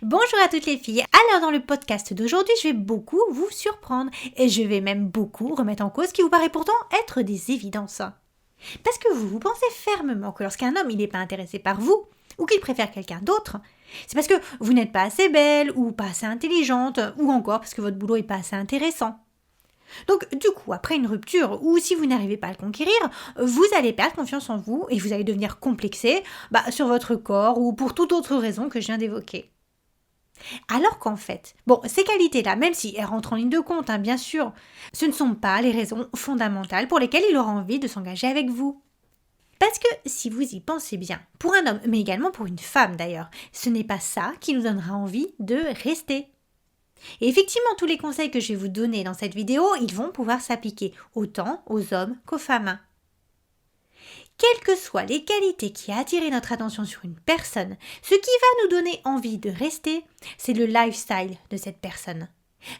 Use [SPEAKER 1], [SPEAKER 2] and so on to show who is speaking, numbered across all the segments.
[SPEAKER 1] Bonjour à toutes les filles. Alors dans le podcast d'aujourd'hui, je vais beaucoup vous surprendre et je vais même beaucoup remettre en cause ce qui vous paraît pourtant être des évidences. Parce que vous pensez fermement que lorsqu'un homme il n'est pas intéressé par vous ou qu'il préfère quelqu'un d'autre, c'est parce que vous n'êtes pas assez belle ou pas assez intelligente ou encore parce que votre boulot n'est pas assez intéressant. Donc du coup, après une rupture ou si vous n'arrivez pas à le conquérir, vous allez perdre confiance en vous et vous allez devenir complexé sur votre corps ou pour toute autre raison que je viens d'évoquer. Alors qu'en fait, ces qualités-là, même si elles rentrent en ligne de compte, bien sûr, ce ne sont pas les raisons fondamentales pour lesquelles il aura envie de s'engager avec vous. Parce que si vous y pensez bien, pour un homme, mais également pour une femme d'ailleurs, ce n'est pas ça qui nous donnera envie de rester. Et effectivement, tous les conseils que je vais vous donner dans cette vidéo, ils vont pouvoir s'appliquer autant aux hommes qu'aux femmes. Quelles que soient les qualités qui attirent notre attention sur une personne, ce qui va nous donner envie de rester, c'est le lifestyle de cette personne.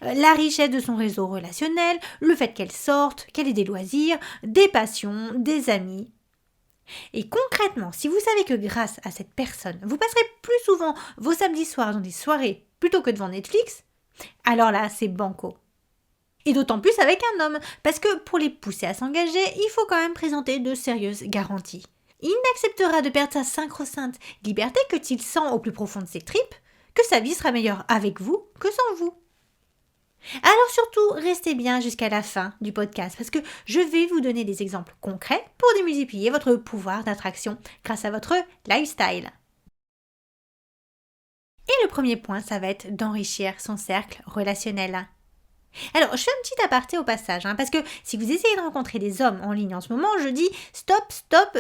[SPEAKER 1] La richesse de son réseau relationnel, le fait qu'elle sorte, qu'elle ait des loisirs, des passions, des amis. Et concrètement, si vous savez que grâce à cette personne, vous passerez plus souvent vos samedis soirs dans des soirées plutôt que devant Netflix, alors là, c'est banco. Et d'autant plus avec un homme, parce que pour les pousser à s'engager, il faut quand même présenter de sérieuses garanties. Il n'acceptera de perdre sa sacro-sainte liberté que s'il sent au plus profond de ses tripes que sa vie sera meilleure avec vous que sans vous. Alors surtout, restez bien jusqu'à la fin du podcast, parce que je vais vous donner des exemples concrets pour démultiplier votre pouvoir d'attraction grâce à votre lifestyle. Et le premier point, ça va être d'enrichir son cercle relationnel. Alors, je fais un petit aparté au passage, parce que si vous essayez de rencontrer des hommes en ligne en ce moment, je dis stop,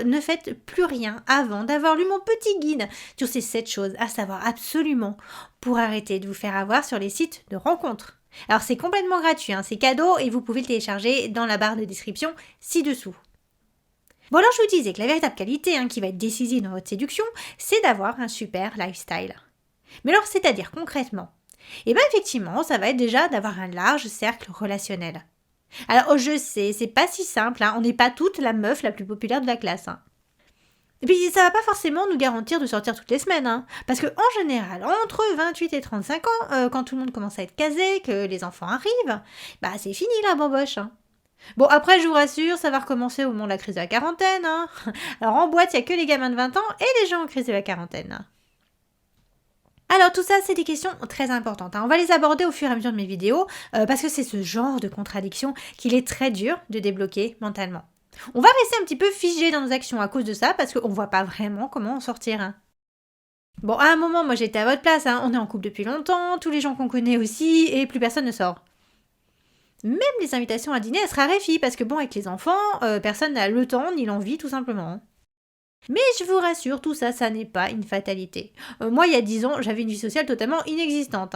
[SPEAKER 1] ne faites plus rien avant d'avoir lu mon petit guide sur ces 7 choses à savoir absolument pour arrêter de vous faire avoir sur les sites de rencontres. Alors, c'est complètement gratuit, c'est cadeau et vous pouvez le télécharger dans la barre de description ci-dessous. Bon, alors je vous disais que la véritable qualité qui va être décisive dans votre séduction, c'est d'avoir un super lifestyle. Mais alors, c'est-à-dire concrètement, effectivement, ça va être déjà d'avoir un large cercle relationnel. Alors, je sais, c'est pas si simple, on n'est pas toute la meuf la plus populaire de la classe. Et puis, ça va pas forcément nous garantir de sortir toutes les semaines, parce que en général, entre 28 et 35 ans, quand tout le monde commence à être casé, que les enfants arrivent, c'est fini la bamboche. Bon, après, je vous rassure, ça va recommencer au moment de la crise de la quarantaine. Alors, en boîte, il n'y a que les gamins de 20 ans et les gens en crise de la quarantaine. Alors tout ça, c'est des questions très importantes. On va les aborder au fur et à mesure de mes vidéos parce que c'est ce genre de contradiction qu'il est très dur de débloquer mentalement. On va rester un petit peu figé dans nos actions à cause de ça parce qu'on ne voit pas vraiment comment en sortir. Bon, à un moment, moi j'étais à votre place, on est en couple depuis longtemps, tous les gens qu'on connaît aussi et plus personne ne sort. Même les invitations à dîner, elles se raréfient parce que avec les enfants, personne n'a le temps ni l'envie tout simplement. Mais je vous rassure, tout ça, ça n'est pas une fatalité. Moi, il y a 10 ans, j'avais une vie sociale totalement inexistante.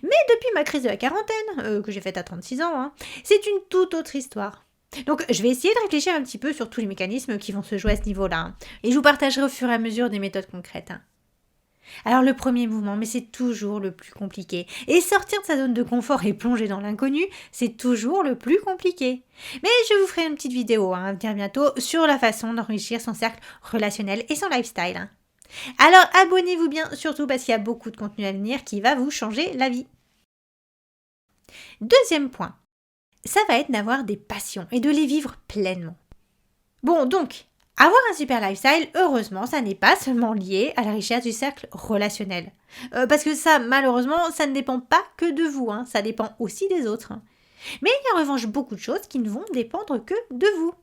[SPEAKER 1] Mais depuis ma crise de la quarantaine, que j'ai faite à 36 ans, c'est une toute autre histoire. Donc, je vais essayer de réfléchir un petit peu sur tous les mécanismes qui vont se jouer à ce niveau-là. Et je vous partagerai au fur et à mesure des méthodes concrètes. Alors, le premier mouvement, mais c'est toujours le plus compliqué. Et sortir de sa zone de confort et plonger dans l'inconnu, c'est toujours le plus compliqué. Mais je vous ferai une petite vidéo à venir bientôt sur la façon d'enrichir son cercle relationnel et son lifestyle. Alors, abonnez-vous bien, surtout parce qu'il y a beaucoup de contenu à venir qui va vous changer la vie. Deuxième point, ça va être d'avoir des passions et de les vivre pleinement. Bon, donc, avoir un super lifestyle, heureusement, ça n'est pas seulement lié à la richesse du cercle relationnel. Parce que ça, malheureusement, ça ne dépend pas que de vous, ça dépend aussi des autres. Mais il y a en revanche beaucoup de choses qui ne vont dépendre que de vous.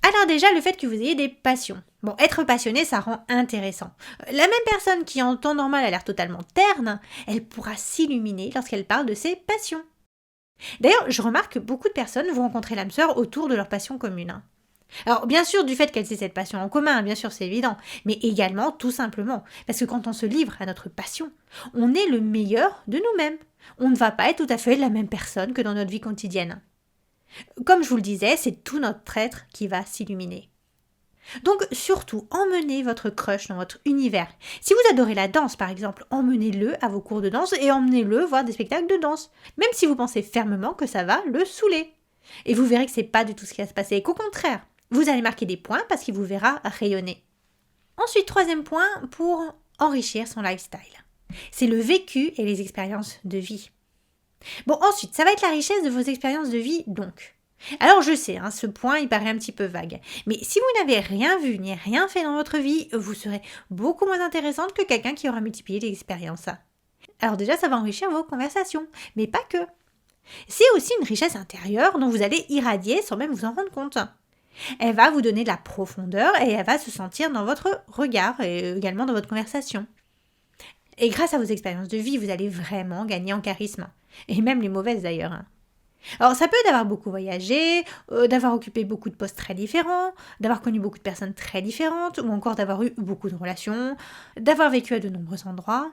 [SPEAKER 1] Alors déjà, le fait que vous ayez des passions. Bon, être passionné, ça rend intéressant. La même personne qui en temps normal a l'air totalement terne, elle pourra s'illuminer lorsqu'elle parle de ses passions. D'ailleurs, je remarque que beaucoup de personnes vont rencontrer l'âme sœur autour de leur passion commune. Alors bien sûr du fait qu'elles aient cette passion en commun, bien sûr c'est évident, mais également tout simplement parce que quand on se livre à notre passion, on est le meilleur de nous-mêmes. On ne va pas être tout à fait la même personne que dans notre vie quotidienne. Comme je vous le disais, c'est tout notre être qui va s'illuminer. Donc surtout, emmenez votre crush dans votre univers. Si vous adorez la danse par exemple, emmenez-le à vos cours de danse et emmenez-le voir des spectacles de danse, même si vous pensez fermement que ça va le saouler. Et vous verrez que c'est pas du tout ce qui va se passer, et qu'au contraire, vous allez marquer des points parce qu'il vous verra rayonner. Ensuite, troisième point pour enrichir son lifestyle. C'est le vécu et les expériences de vie. Bon, ensuite, ça va être la richesse de vos expériences de vie, donc. Alors je sais, ce point il paraît un petit peu vague, mais si vous n'avez rien vu ni rien fait dans votre vie, vous serez beaucoup moins intéressante que quelqu'un qui aura multiplié les expériences. Alors déjà, ça va enrichir vos conversations, mais pas que. C'est aussi une richesse intérieure dont vous allez irradier sans même vous en rendre compte. Elle va vous donner de la profondeur et elle va se sentir dans votre regard et également dans votre conversation. Et grâce à vos expériences de vie, vous allez vraiment gagner en charisme. Et même les mauvaises d'ailleurs. Alors ça peut être d'avoir beaucoup voyagé, d'avoir occupé beaucoup de postes très différents, d'avoir connu beaucoup de personnes très différentes, ou encore d'avoir eu beaucoup de relations, d'avoir vécu à de nombreux endroits.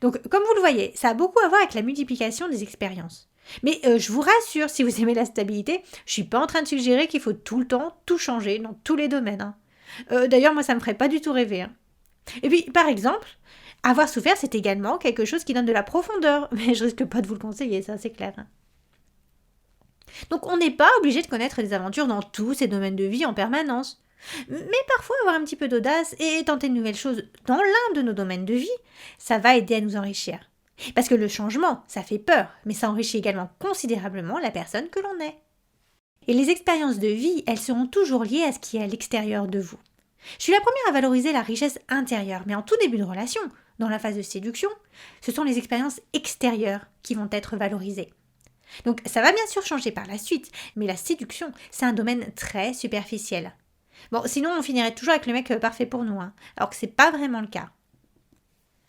[SPEAKER 1] Donc comme vous le voyez, ça a beaucoup à voir avec la multiplication des expériences. Mais je vous rassure, si vous aimez la stabilité, je suis pas en train de suggérer qu'il faut tout le temps tout changer dans tous les domaines. D'ailleurs, moi ça me ferait pas du tout rêver. Et puis par exemple, avoir souffert, c'est également quelque chose qui donne de la profondeur, mais je risque pas de vous le conseiller, ça c'est clair. Donc on n'est pas obligé de connaître des aventures dans tous ces domaines de vie en permanence. Mais parfois avoir un petit peu d'audace et tenter de nouvelles choses dans l'un de nos domaines de vie, ça va aider à nous enrichir. Parce que le changement, ça fait peur, mais ça enrichit également considérablement la personne que l'on est. Et les expériences de vie, elles seront toujours liées à ce qui est à l'extérieur de vous. Je suis la première à valoriser la richesse intérieure, mais en tout début de relation, dans la phase de séduction, ce sont les expériences extérieures qui vont être valorisées. Donc ça va bien sûr changer par la suite, mais la séduction, c'est un domaine très superficiel. Bon, sinon on finirait toujours avec le mec parfait pour nous, alors que c'est pas vraiment le cas.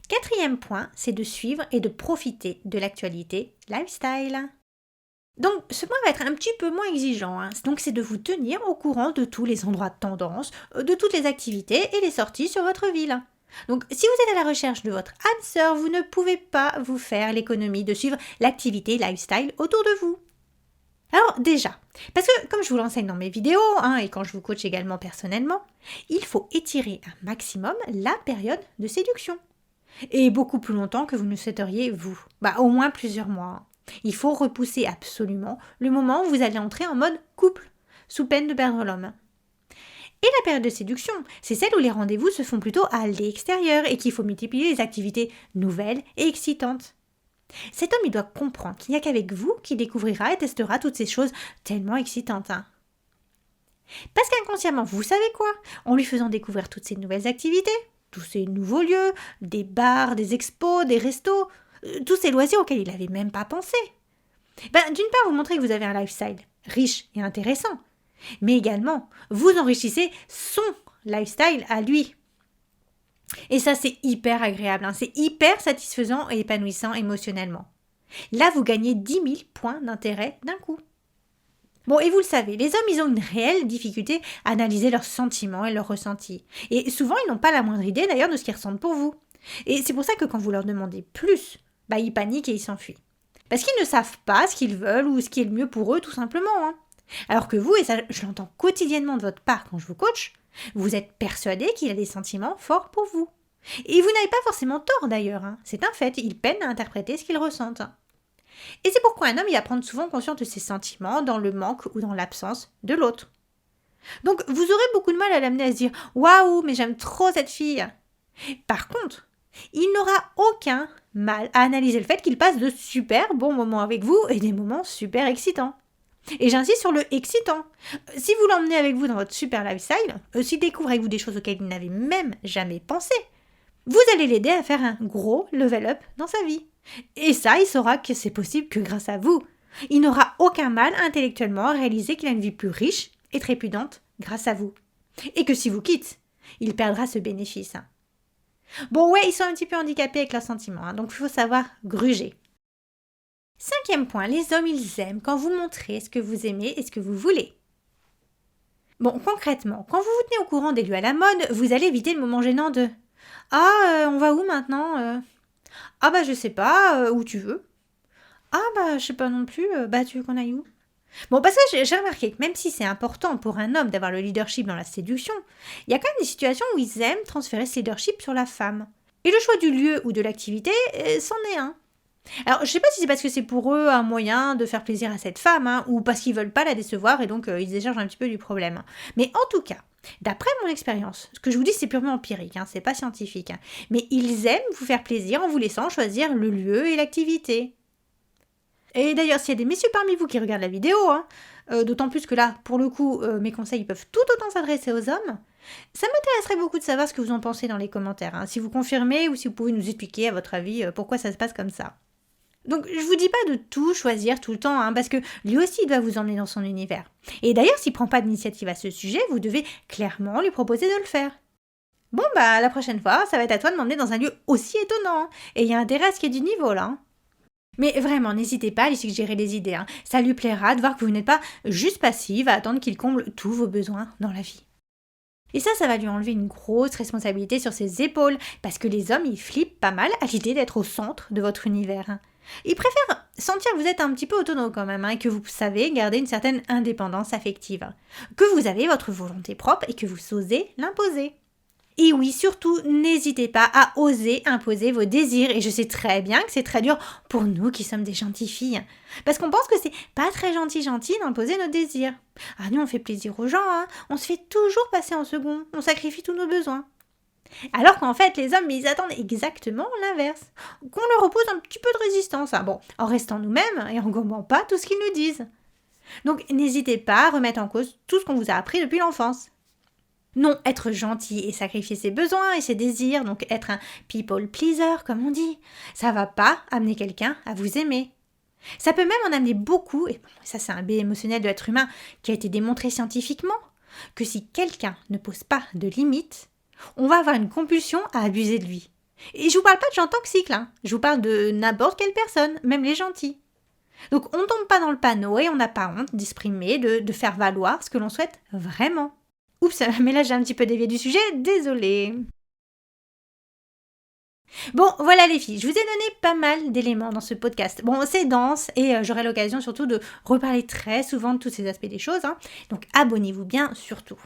[SPEAKER 1] Quatrième point, c'est de suivre et de profiter de l'actualité lifestyle. Donc ce point va être un petit peu moins exigeant, donc c'est de vous tenir au courant de tous les endroits de tendance, de toutes les activités et les sorties sur votre ville. Donc si vous êtes à la recherche de votre âme sœur, vous ne pouvez pas vous faire l'économie de suivre l'activité lifestyle autour de vous. Alors déjà, parce que comme je vous l'enseigne dans mes vidéos, et quand je vous coach également personnellement, il faut étirer un maximum la période de séduction. Et beaucoup plus longtemps que vous ne souhaiteriez vous. Au moins plusieurs mois. Il faut repousser absolument le moment où vous allez entrer en mode couple, sous peine de perdre l'homme. Et la période de séduction, c'est celle où les rendez-vous se font plutôt à l'extérieur et qu'il faut multiplier les activités nouvelles et excitantes. Cet homme, il doit comprendre qu'il n'y a qu'avec vous qu'il découvrira et testera toutes ces choses tellement excitantes. Parce qu'inconsciemment, vous savez quoi? En lui faisant découvrir toutes ces nouvelles activités, tous ces nouveaux lieux, des bars, des expos, des restos, tous ces loisirs auxquels il n'avait même pas pensé. D'une part, vous montrez que vous avez un lifestyle riche et intéressant, mais également, vous enrichissez son lifestyle à lui. Et ça, c'est hyper agréable, c'est hyper satisfaisant et épanouissant émotionnellement. Là, vous gagnez 10 000 points d'intérêt d'un coup. Bon, et vous le savez, les hommes, ils ont une réelle difficulté à analyser leurs sentiments et leurs ressentis. Et souvent, ils n'ont pas la moindre idée d'ailleurs de ce qu'ils ressentent pour vous. Et c'est pour ça que quand vous leur demandez plus, ils paniquent et ils s'enfuient. Parce qu'ils ne savent pas ce qu'ils veulent ou ce qui est le mieux pour eux, tout simplement. Alors que vous, et ça je l'entends quotidiennement de votre part quand je vous coach, vous êtes persuadé qu'il a des sentiments forts pour vous. Et vous n'avez pas forcément tort d'ailleurs, c'est un fait, il peine à interpréter ce qu'il ressent. Et c'est pourquoi un homme il va prendre souvent conscience de ses sentiments dans le manque ou dans l'absence de l'autre. Donc vous aurez beaucoup de mal à l'amener à se dire « Waouh, mais j'aime trop cette fille !» Par contre, il n'aura aucun mal à analyser le fait qu'il passe de super bons moments avec vous et des moments super excitants. Et j'insiste sur le excitant. Si vous l'emmenez avec vous dans votre super lifestyle, s'il découvre avec vous des choses auxquelles il n'avait même jamais pensé, vous allez l'aider à faire un gros level up dans sa vie. Et ça, il saura que c'est possible que grâce à vous. Il n'aura aucun mal intellectuellement à réaliser qu'il a une vie plus riche et trépidante grâce à vous. Et que si vous quitte, il perdra ce bénéfice. Bon ouais, ils sont un petit peu handicapés avec leurs sentiments, donc il faut savoir gruger. 5e point, les hommes, ils aiment quand vous montrez ce que vous aimez et ce que vous voulez. Bon, concrètement, quand vous vous tenez au courant des lieux à la mode, vous allez éviter le moment gênant de « Ah, on va où maintenant Ah je sais pas, où tu veux. Ah je sais pas non plus, tu veux qu'on aille où ?» Bon, parce que j'ai remarqué que même si c'est important pour un homme d'avoir le leadership dans la séduction, il y a quand même des situations où ils aiment transférer ce leadership sur la femme. Et le choix du lieu ou de l'activité, c'en est un. Alors, je sais pas si c'est parce que c'est pour eux un moyen de faire plaisir à cette femme, ou parce qu'ils veulent pas la décevoir et donc ils échargent un petit peu du problème. Mais en tout cas, D'après mon expérience, ce que je vous dis c'est purement empirique, c'est pas scientifique, mais ils aiment vous faire plaisir en vous laissant choisir le lieu et l'activité. Et d'ailleurs, s'il y a des messieurs parmi vous qui regardent la vidéo, d'autant plus que là, pour le coup, mes conseils peuvent tout autant s'adresser aux hommes, ça m'intéresserait beaucoup de savoir ce que vous en pensez dans les commentaires, si vous confirmez ou si vous pouvez nous expliquer à votre avis pourquoi ça se passe comme ça. Donc je vous dis pas de tout choisir tout le temps, parce que lui aussi il doit vous emmener dans son univers. Et d'ailleurs, s'il prend pas d'initiative à ce sujet, vous devez clairement lui proposer de le faire. Bon la prochaine fois, ça va être à toi de m'emmener dans un lieu aussi étonnant, et il y a intérêt à ce qu'il y ait du niveau là. Mais vraiment, n'hésitez pas à lui suggérer des idées. Ça lui plaira de voir que vous n'êtes pas juste passive à attendre qu'il comble tous vos besoins dans la vie. Et ça va lui enlever une grosse responsabilité sur ses épaules, parce que les hommes, ils flippent pas mal à l'idée d'être au centre de votre univers. Ils préfèrent sentir que vous êtes un petit peu autonome quand même, et que vous savez garder une certaine indépendance affective, que vous avez votre volonté propre et que vous osez l'imposer. Et oui, surtout, n'hésitez pas à oser imposer vos désirs. Et je sais très bien que c'est très dur pour nous qui sommes des gentilles filles. Parce qu'on pense que c'est pas très gentil d'imposer nos désirs. Nous, on fait plaisir aux gens, on se fait toujours passer en second. On sacrifie tous nos besoins. Alors qu'en fait, les hommes, ils attendent exactement l'inverse. Qu'on leur oppose un petit peu de résistance. Bon, en restant nous-mêmes et en gommant pas tout ce qu'ils nous disent. Donc, n'hésitez pas à remettre en cause tout ce qu'on vous a appris depuis l'enfance. Non, être gentil et sacrifier ses besoins et ses désirs, donc être un people pleaser, comme on dit, ça va pas amener quelqu'un à vous aimer. Ça peut même en amener beaucoup, et ça c'est un biais émotionnel de l'être humain qui a été démontré scientifiquement, que si quelqu'un ne pose pas de limites, on va avoir une compulsion à abuser de lui. Et je vous parle pas de gens toxiques, je vous parle de n'importe quelle personne, même les gentils. Donc on ne tombe pas dans le panneau et on n'a pas honte d'exprimer, de faire valoir ce que l'on souhaite vraiment. Oups, mais là j'ai un petit peu dévié du sujet, désolée. Bon, voilà les filles, je vous ai donné pas mal d'éléments dans ce podcast. Bon, c'est dense et j'aurai l'occasion surtout de reparler très souvent de tous ces aspects des choses, donc abonnez-vous bien surtout.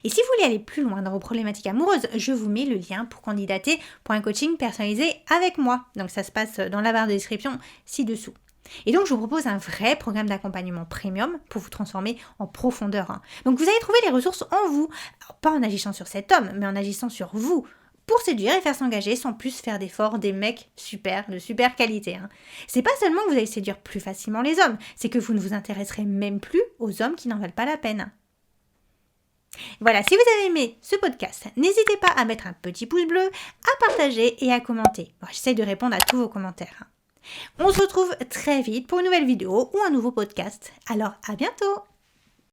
[SPEAKER 1] Et si vous voulez aller plus loin dans vos problématiques amoureuses, je vous mets le lien pour candidater pour un coaching personnalisé avec moi. Donc ça se passe dans la barre de description ci-dessous. Et donc, je vous propose un vrai programme d'accompagnement premium pour vous transformer en profondeur. Donc, vous allez trouver les ressources en vous. Alors, pas en agissant sur cet homme, mais en agissant sur vous. Pour séduire et faire s'engager sans plus faire d'efforts des mecs de super qualité. C'est pas seulement que vous allez séduire plus facilement les hommes, c'est que vous ne vous intéresserez même plus aux hommes qui n'en valent pas la peine. Voilà, si vous avez aimé ce podcast, n'hésitez pas à mettre un petit pouce bleu, à partager et à commenter. J'essaie de répondre à tous vos commentaires. On se retrouve très vite pour une nouvelle vidéo ou un nouveau podcast. Alors à bientôt!